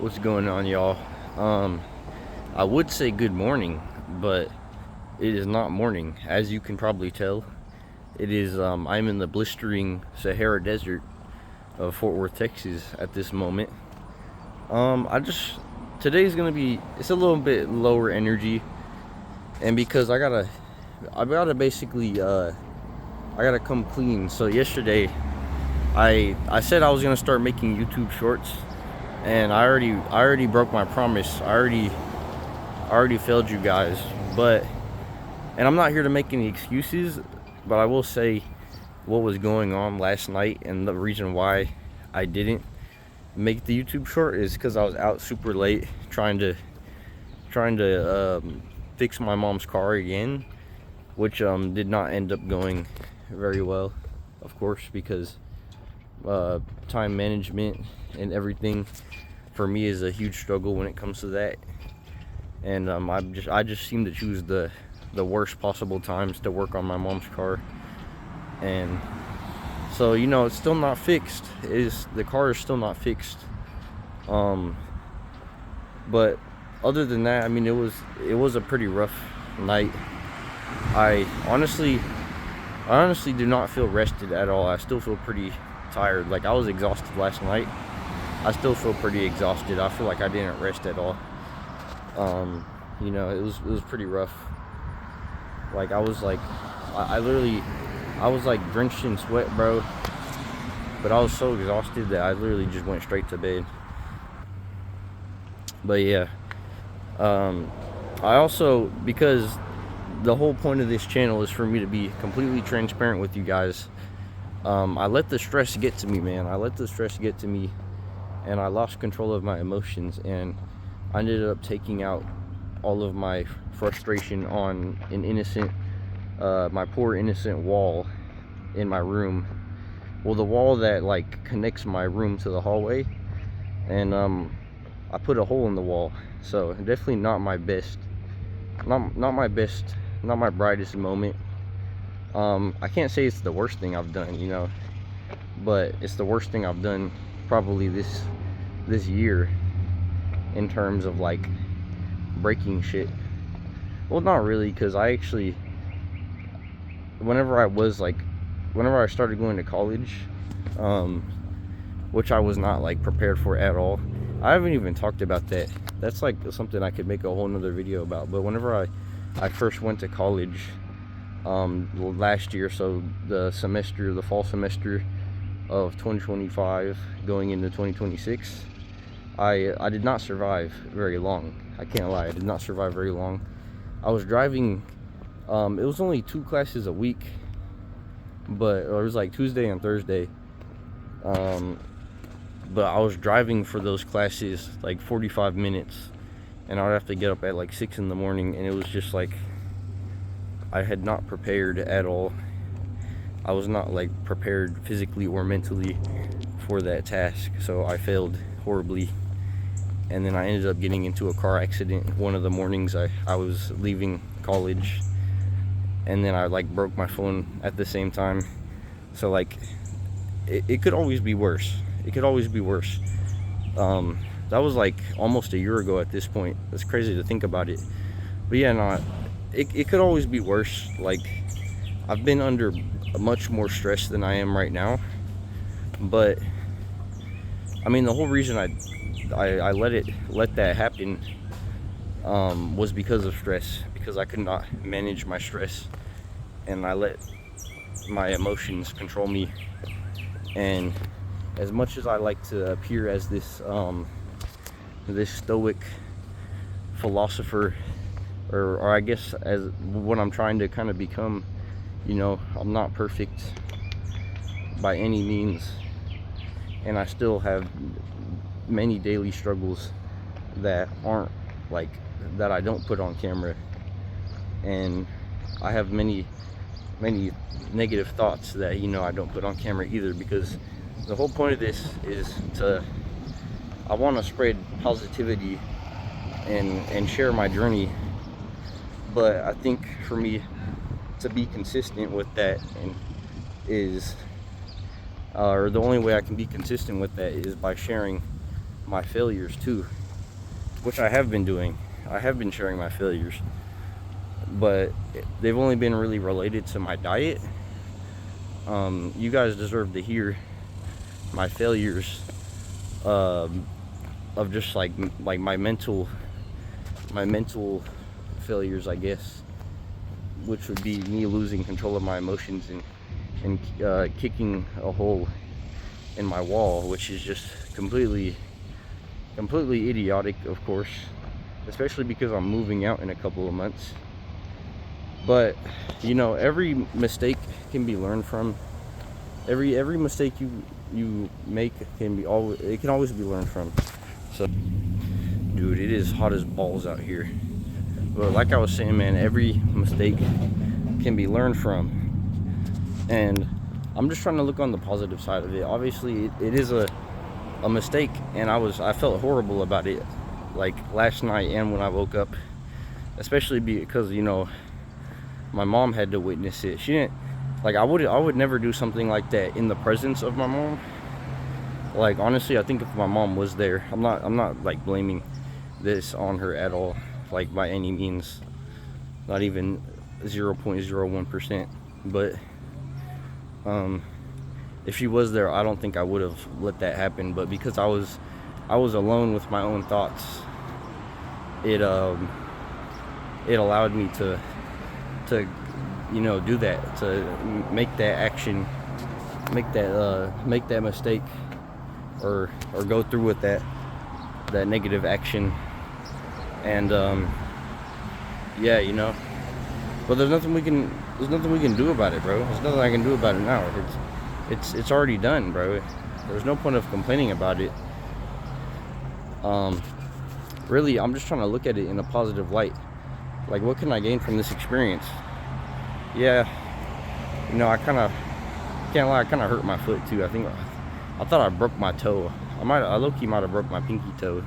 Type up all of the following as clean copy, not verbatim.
What's going on, y'all? I would say good morning, but it is not morning. As you can probably tell, it is, I'm in the blistering Sahara Desert of Fort Worth, Texas at this moment. Today's gonna be, it's a little bit lower energy, and because I gotta basically, I gotta come clean. So yesterday, I said I was gonna start making YouTube shorts, and I already broke my promise. I already failed you guys. But and I'm not here to make any excuses, but I will say what was going on last night, and the reason why I didn't make the YouTube short is because I was out super late trying to fix my mom's car again, which did not end up going very well, of course, because time management and everything for me is a huge struggle when it comes to that. And I just seem to choose the worst possible times to work on my mom's car. And so, it's still not fixed. The car is still not fixed. But other than that, I mean, it was a pretty rough night. I honestly do not feel rested at all. I still feel pretty tired. Like, I was exhausted last night. I still feel pretty exhausted. I feel like I didn't rest at all. It was pretty rough. Like, I was like drenched in sweat, bro. But I was so exhausted that I literally just went straight to bed. But yeah, I also, because the whole point of this channel is for me to be completely transparent with you guys. I let the stress get to me, man. I let the stress get to me, and I lost control of my emotions, and I ended up taking out all of my frustration on an innocent, my poor innocent wall in my room. Well, the wall that like connects my room to the hallway, and I put a hole in the wall. So definitely not my best, not my brightest moment. I can't say it's the worst thing I've done, but it's the worst thing I've done probably this year in terms of like breaking shit. Well, not really, because I actually, whenever I started going to college, which I was not like prepared for at all. I haven't even talked about that. That's like something I could make a whole nother video about. But whenever I first went to college, last year, so the fall semester of 2025 going into 2026, I did not survive very long. I can't lie, I did not survive very long. I was driving, it was only 2 classes a week, but it was like Tuesday and Thursday. But I was driving for those classes like 45 minutes, and I would have to get up at like 6 in the morning, and it was just like I had not prepared at all. I was not like prepared physically or mentally for that task, so I failed horribly. And then I ended up getting into a car accident one of the mornings I was leaving college, and then I like broke my phone at the same time. So like it could always be worse. It could always be worse. That was like almost a year ago at this point. It's crazy to think about it. But yeah, no, it could always be worse. Like, I've been under much more stress than I am right now. But I mean, the whole reason I let that happen was because of stress, because I could not manage my stress, and I let my emotions control me. And as much as I like to appear as this stoic philosopher, or I guess as what I'm trying to kind of become, I'm not perfect by any means, and I still have many daily struggles that aren't like, that I don't put on camera, and I have many negative thoughts that I don't put on camera either, because the whole point of this is I want to spread positivity and share my journey. But I think for me to be consistent with that or the only way I can be consistent with that is by sharing my failures too, which I have been doing. I have been sharing my failures, but they've only been really related to my diet. You guys deserve to hear my failures, of just like my mental failures, I guess, which would be me losing control of my emotions and kicking a hole in my wall, which is just completely idiotic, of course, especially because I'm moving out in a couple of months. But you know, every mistake can be learned from. Every mistake you make can always be learned from. So, dude, it is hot as balls out here. But like I was saying, man, every mistake can be learned from, and I'm just trying to look on the positive side of it. Obviously, it is a mistake, and I felt horrible about it, like last night and when I woke up, especially because, you know, my mom had to witness it. She didn't, like, I would never do something like that in the presence of my mom. Like, honestly, I think if my mom was there, I'm not like blaming this on her at all, like by any means, not even 0.01%. But if she was there, I don't think I would have let that happen. But because I was alone with my own thoughts, it allowed me to you know, do that, to make that action, make that mistake, or go through with that negative action. And yeah, you know, but there's nothing we can do about it, bro. There's nothing I can do about it now. It's already done, bro. There's no point of complaining about it. Really, I'm just trying to look at it in a positive light. Like, what can I gain from this experience? Yeah, you know, I can't lie, I kind of hurt my foot too. I thought I broke my toe. I low-key might have broke my pinky toe.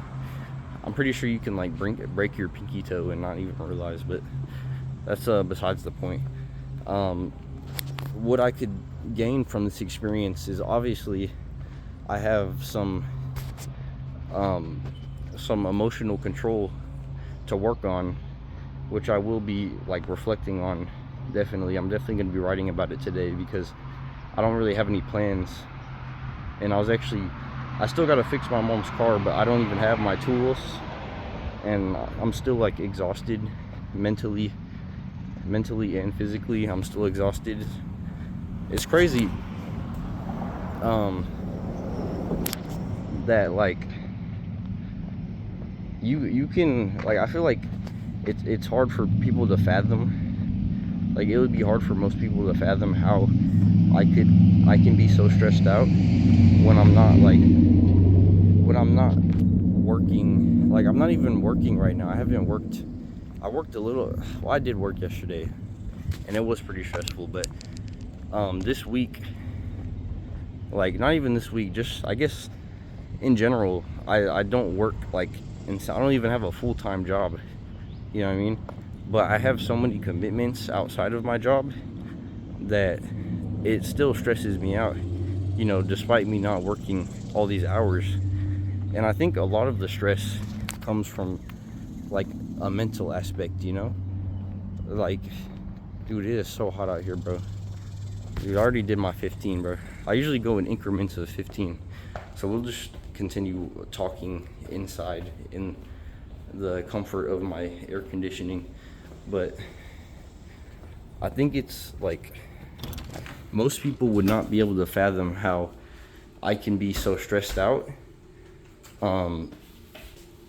I'm pretty sure you can like break your pinky toe and not even realize, but that's besides the point. What I could gain from this experience is, obviously, I have some emotional control to work on, which I will be like reflecting on. Definitely, I'm definitely going to be writing about it today, because I don't really have any plans. And I still got to fix my mom's car, but I don't even have my tools, and I'm still like exhausted mentally and physically. I'm still exhausted. It's crazy that like you can, like, I feel like it's hard for people to fathom. Like, it would be hard for most people to fathom how I can be so stressed out when I'm not working. Like, I'm not even working right now. I worked a little. Well, I did work yesterday, and it was pretty stressful. But this week, like, not even this week, just, I guess, in general, I don't work, like, and I don't even have a full-time job. You know what I mean? But I have so many commitments outside of my job that it still stresses me out, you know, despite me not working all these hours. And I think a lot of the stress comes from like a mental aspect, you know? Like, dude, it is so hot out here, bro. Dude, I already did my 15, bro. I usually go in increments of 15. So we'll just continue talking inside in the comfort of my air conditioning. But I think it's like, most people would not be able to fathom how I can be so stressed out. And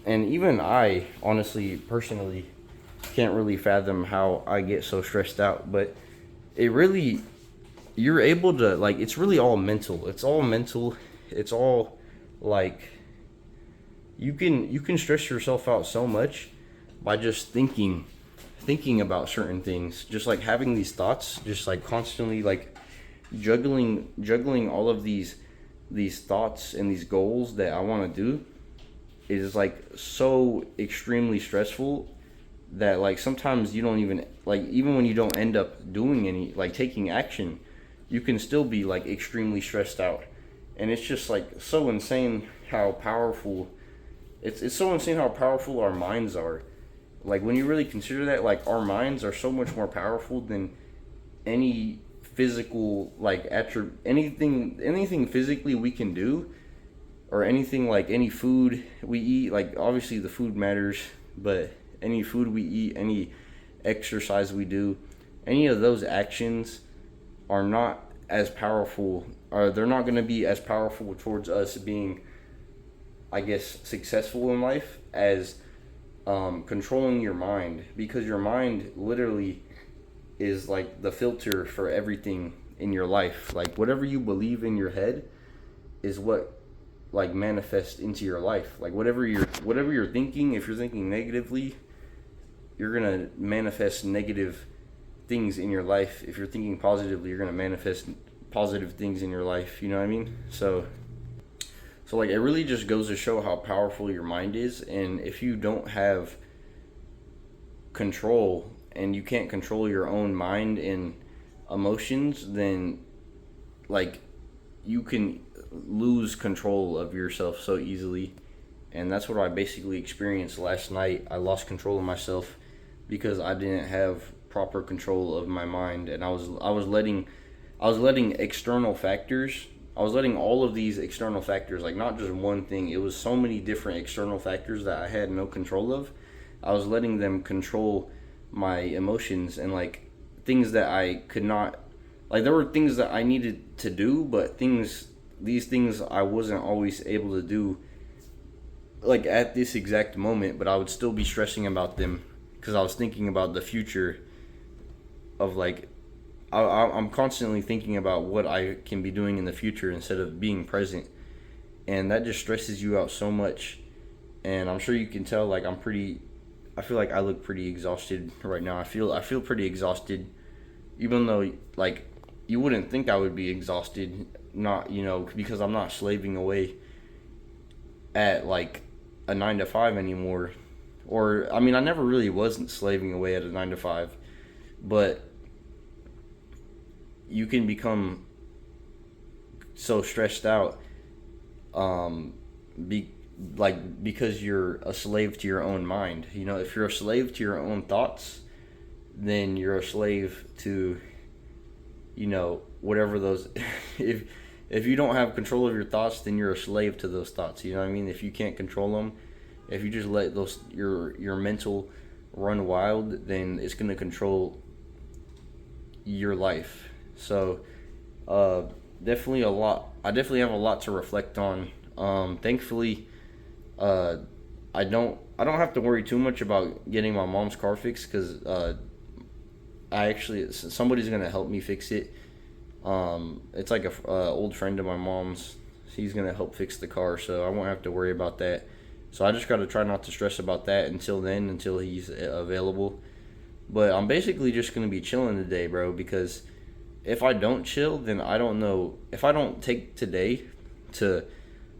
even I, honestly, personally, can't really fathom how I get so stressed out. But it really, you're able to, like, it's really all mental. It's all mental. It's all like, you can stress yourself out so much by just thinking about certain things, just like having these thoughts, just like constantly like juggling all of these thoughts and these goals that I want to do is like so extremely stressful that like sometimes you don't even, like, even when you don't end up doing any, like, taking action, you can still be like extremely stressed out. And it's just like so insane how powerful it's so insane how powerful our minds are. Like when you really consider that, like our minds are so much more powerful than any physical like anything physically we can do, or anything like any food we eat. Like obviously the food matters, but any food we eat, any exercise we do, any of those actions are not as powerful, or they're not going to be as powerful towards us being, I guess, successful in life as controlling your mind, because your mind literally is like the filter for everything in your life. Like whatever you believe in your head is what like manifests into your life. Like whatever you're thinking, if you're thinking negatively, you're gonna manifest negative things in your life. If you're thinking positively, you're gonna manifest positive things in your life. You know what I mean? So like it really just goes to show how powerful your mind is, and if you don't have control and you can't control your own mind and emotions, then like you can lose control of yourself so easily. And that's what I basically experienced last night. I lost control of myself because I didn't have proper control of my mind, and I was letting external factors. I was letting all of these external factors, like not just one thing. It was so many different external factors that I had no control of. I was letting them control my emotions, and like things that I could not, like there were things that I needed to do, but these things I wasn't always able to do like at this exact moment, but I would still be stressing about them because I was thinking about the future of like I'm constantly thinking about what I can be doing in the future instead of being present, and that just stresses you out so much. And I'm sure you can tell, like I feel like I look pretty exhausted right now. I feel pretty exhausted, even though like you wouldn't think I would be exhausted, not because I'm not slaving away at like a 9 to 5 anymore, or I mean I never really wasn't slaving away at a 9 to 5, but you can become so stressed out because you're a slave to your own mind. If you're a slave to your own thoughts, then you're a slave to whatever those if you don't have control of your thoughts, then you're a slave to those thoughts. You know what I mean? If you can't control them, if you just let your mental run wild, then it's going to control your life. So definitely I definitely have a lot to reflect on. Thankfully I don't have to worry too much about getting my mom's car fixed, because somebody's gonna help me fix it. It's like a old friend of my mom's. He's gonna help fix the car, so I won't have to worry about that. So I just gotta try not to stress about that until he's available. But I'm basically just gonna be chilling today, bro, because if I don't chill, then I don't know, if I don't take today to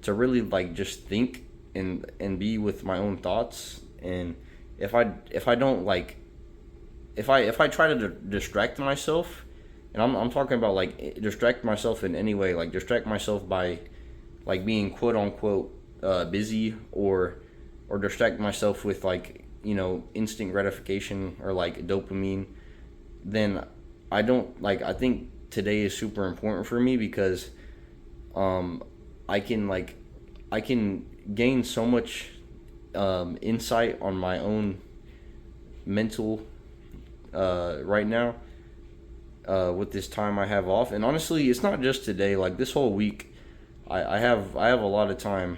really like just think and be with my own thoughts, and if I don't like, if I try to distract myself, and I'm talking about like distract myself in any way, like distract myself by like being quote unquote busy, or distract myself with like instant gratification or like dopamine, then I think today is super important for me, because I can gain so much insight on my own mental right now with this time I have off. And honestly, it's not just today, like this whole week I have a lot of time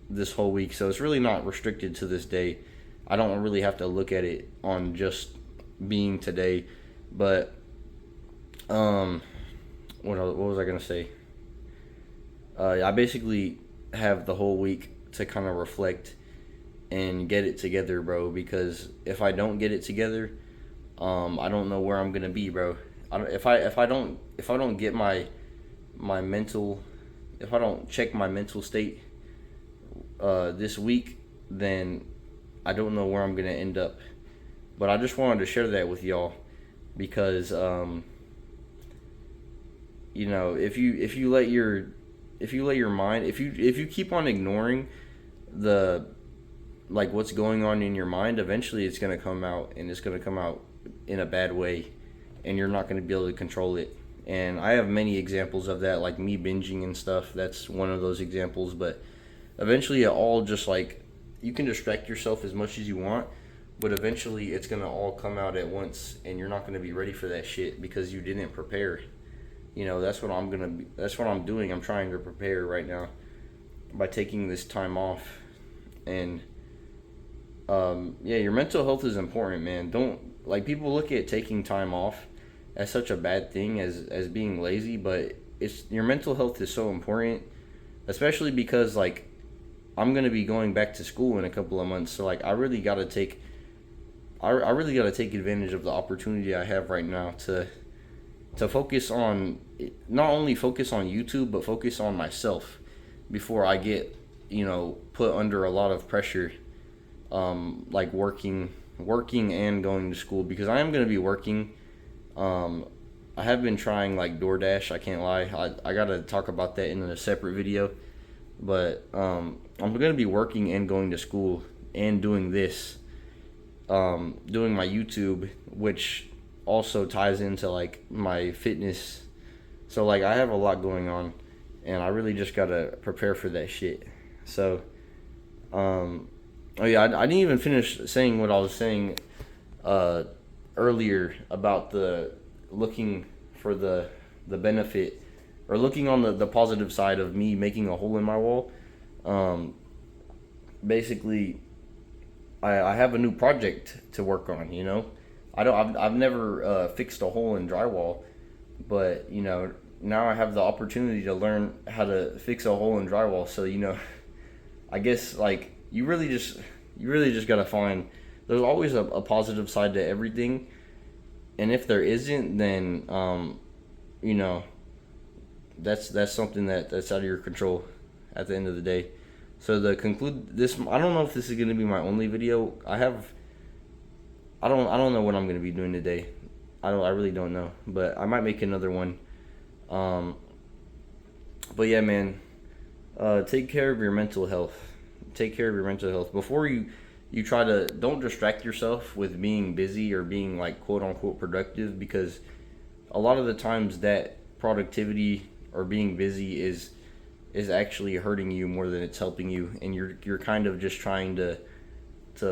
this whole week, so it's really not restricted to this day. I don't really have to look at it on just being today. But what was I gonna say? I basically have the whole week to kind of reflect and get it together, bro. Because if I don't get it together, I don't know where I'm gonna be, bro. If I don't get my mental, if I don't check my mental state this week, then I don't know where I'm gonna end up. But I just wanted to share that with y'all, because if you let your mind, if you keep on ignoring the like what's going on in your mind, eventually it's going to come out, and it's going to come out in a bad way, and you're not going to be able to control it. And I have many examples of that, like me binging and stuff. That's one of those examples. But eventually it all just like, you can distract yourself as much as you want, but eventually it's going to all come out at once, and you're not going to be ready for that shit because you didn't prepare. You know, that's what I'm doing. I'm trying to prepare right now by taking this time off. And yeah, your mental health is important, man. Don't, like, people look at taking time off as such a bad thing, as being lazy, but it's, your mental health is so important, especially because, like, I'm gonna be going back to school in a couple of months, so like I really gotta take advantage of the opportunity I have right now to focus on, not only focus on YouTube, but focus on myself before I get, you know, put under a lot of pressure, like working and going to school, because I am going to be working. I have been trying like DoorDash, I can't lie. I got to talk about that in a separate video, but I'm going to be working and going to school and doing this, doing my YouTube, which also ties into like my fitness. So like I have a lot going on, and I really just gotta prepare for that shit. So oh yeah, I didn't even finish saying what I was saying earlier about the looking for the benefit, or looking on the positive side of me making a hole in my wall. Basically I have a new project to work on, you know. I've never fixed a hole in drywall, but you know, now I have the opportunity to learn how to fix a hole in drywall. So, you know, I guess like you really just gotta find, there's always a positive side to everything, and if there isn't, then you know, that's something that's out of your control at the end of the day. So to conclude this, I don't know if this is gonna be my only video. I don't know what I'm gonna be doing today. I really don't know, but I might make another one. But yeah, man, take care of your mental health. Take care of your mental health before you try to. Don't distract yourself with being busy or being like quote unquote productive, because a lot of the times that productivity or being busy is actually hurting you more than it's helping you, and you're kind of just trying to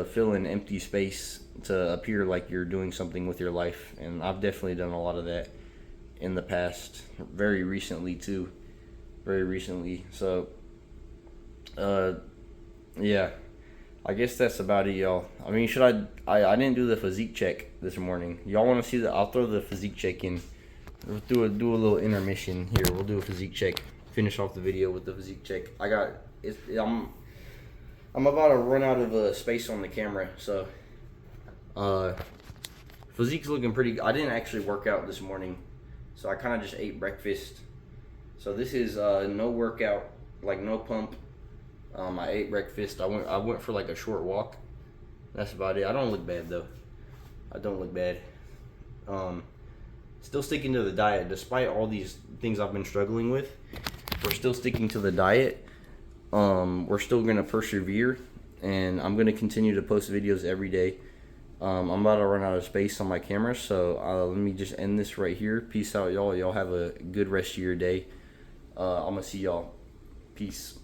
fill an empty space to appear like you're doing something with your life. And I've definitely done a lot of that in the past, very recently too, very recently. So yeah, I guess that's about it, y'all. I mean, I didn't do the physique check this morning. Y'all want to see I'll throw the physique check in. We'll do a little intermission here. We'll do a physique check, finish off the video with the physique check. I'm about to run out of space on the camera, so physique's looking pretty. I didn't actually work out this morning, so I kind of just ate breakfast. So this is no workout, like no pump. I ate breakfast. I went for like a short walk. That's about it. I don't look bad though. I don't look bad. Still sticking to the diet despite all these things I've been struggling with. We're still sticking to the diet. We're still gonna persevere, and I'm gonna continue to post videos every day. I'm about to run out of space on my camera, so let me just end this right here. Peace out, y'all. Y'all have a good rest of your day. I'm gonna see y'all. Peace.